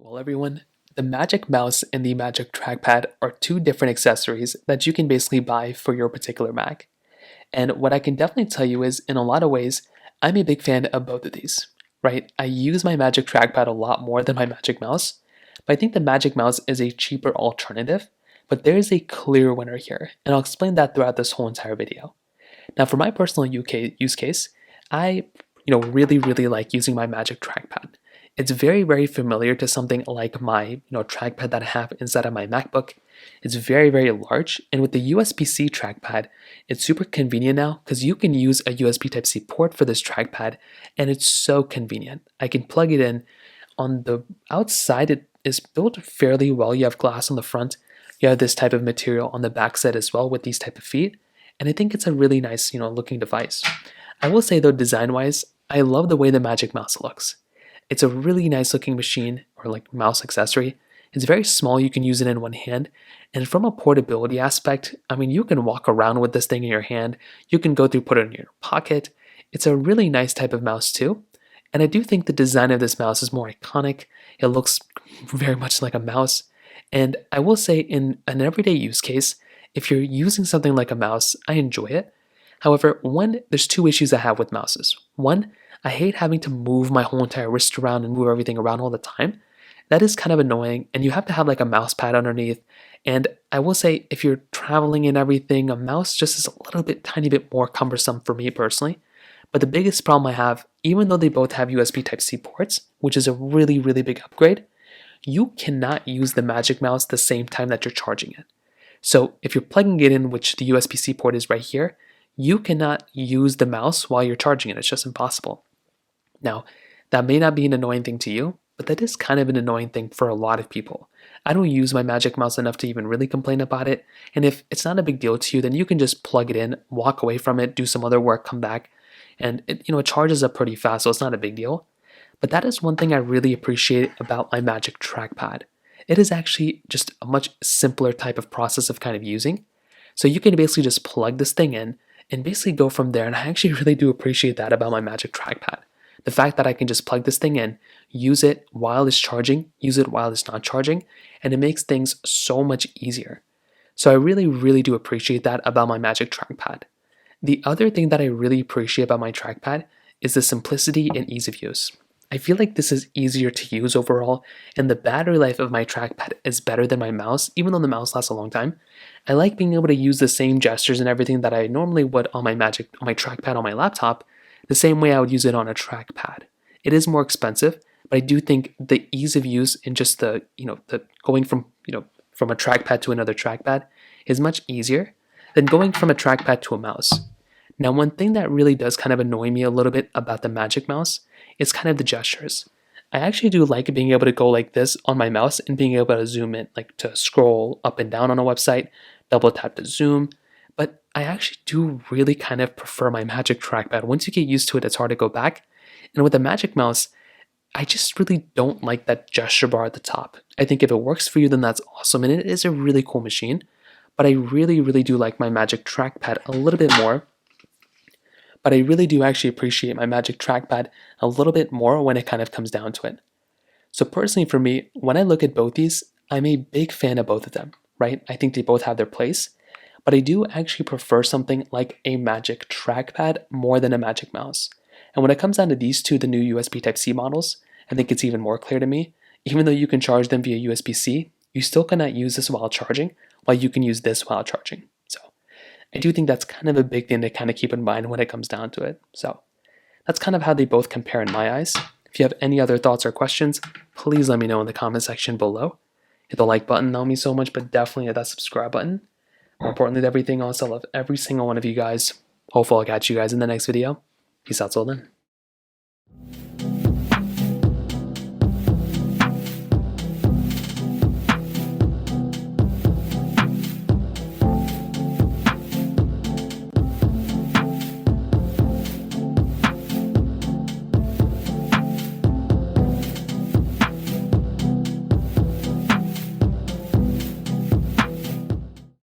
Well, everyone, the Magic Mouse and the Magic Trackpad are two different accessories that you can basically buy for your particular Mac. And what I can definitely tell you is, in a lot of ways, I'm a big fan of both of these, right? I use my Magic Trackpad a lot more than my Magic Mouse, but I think the Magic Mouse is a cheaper alternative, but there is a clear winner here, and I'll explain that throughout this whole entire video. Now, for my personal use case, I really like using my Magic Trackpad. It's very familiar to something like my trackpad that I have inside of my MacBook. It's very large, and with the USB-C trackpad, it's super convenient now because you can use a USB Type-C port for this trackpad, and it's so convenient. I can plug it in. On the outside, it is built fairly well. You have glass on the front. You have this type of material on the back side as well with these type of feet, and I think it's a really nice looking device. I will say though, design-wise, I love the way the Magic Mouse looks. It's a really nice looking machine or like mouse accessory. It's very small, you can use it in one hand. And from a portability aspect, I mean, you can walk around with this thing in your hand. You can go through, put it in your pocket. It's a really nice type of mouse too. And I do think the design of this mouse is more iconic. It looks very much like a mouse. And I will say in an everyday use case, if you're using something like a mouse, I enjoy it. However, there's two issues I have with mouses. One, I hate having to move my whole entire wrist around and move everything around all the time. That is kind of annoying, and you have to have like a mouse pad underneath. And I will say, if you're traveling and everything, a mouse just is a little bit, tiny bit more cumbersome for me personally. But the biggest problem I have, even though they both have USB Type-C ports, which is a really big upgrade, you cannot use the Magic Mouse the same time that you're charging it. So if you're plugging it in, which the USB-C port is right here, you cannot use the mouse while you're charging it. It's just impossible. Now, that may not be an annoying thing to you, but that is kind of an annoying thing for a lot of people. I don't use my Magic Mouse enough to even really complain about it, and if it's not a big deal to you, then you can just plug it in, walk away from it, do some other work, come back, and it charges up pretty fast, so it's not a big deal. But that is one thing I really appreciate about my Magic Trackpad. It is actually just a much simpler type of process of kind of using. So you can basically just plug this thing in and basically go from there, and I actually really do appreciate that about my Magic Trackpad. The fact that I can just plug this thing in, use it while it's charging, use it while it's not charging, and it makes things so much easier. So I really do appreciate that about my Magic Trackpad. The other thing that I really appreciate about my trackpad is the simplicity and ease of use. I feel like this is easier to use overall, and the battery life of my trackpad is better than my mouse, even though the mouse lasts a long time. I like being able to use the same gestures and everything that I normally would on my trackpad on my laptop, the same way I would use it on a trackpad. It is more expensive, but I do think the ease of use and just the going from a trackpad to another trackpad is much easier than going from a trackpad to a mouse. Now, one thing that really does kind of annoy me a little bit about the Magic Mouse is kind of the gestures. I actually do like being able to go like this on my mouse and being able to zoom in, like to scroll up and down on a website, double tap to zoom. But I actually do really kind of prefer my Magic Trackpad. Once you get used to it, it's hard to go back. And with the Magic Mouse, I just really don't like that gesture bar at the top. I think if it works for you, then that's awesome. And it is a really cool machine. But I really do like my Magic Trackpad a little bit more. But I really do actually appreciate my Magic Trackpad a little bit more when it kind of comes down to it. So personally for me, when I look at both these, I'm a big fan of both of them, right? I think they both have their place. But I do actually prefer something like a Magic Trackpad more than a Magic Mouse. And when it comes down to these two, the new USB Type-C models, I think it's even more clear to me. Even though you can charge them via USB-C, you still cannot use this while charging, while you can use this while charging. So I do think that's kind of a big thing to kind of keep in mind when it comes down to it. So that's kind of how they both compare in my eyes. If you have any other thoughts or questions, please let me know in the comment section below. Hit the like button, that'll mean so much, but definitely hit that subscribe button. More importantly than everything else, I love every single one of you guys. Hopefully I'll catch you guys in the next video. Peace out till then.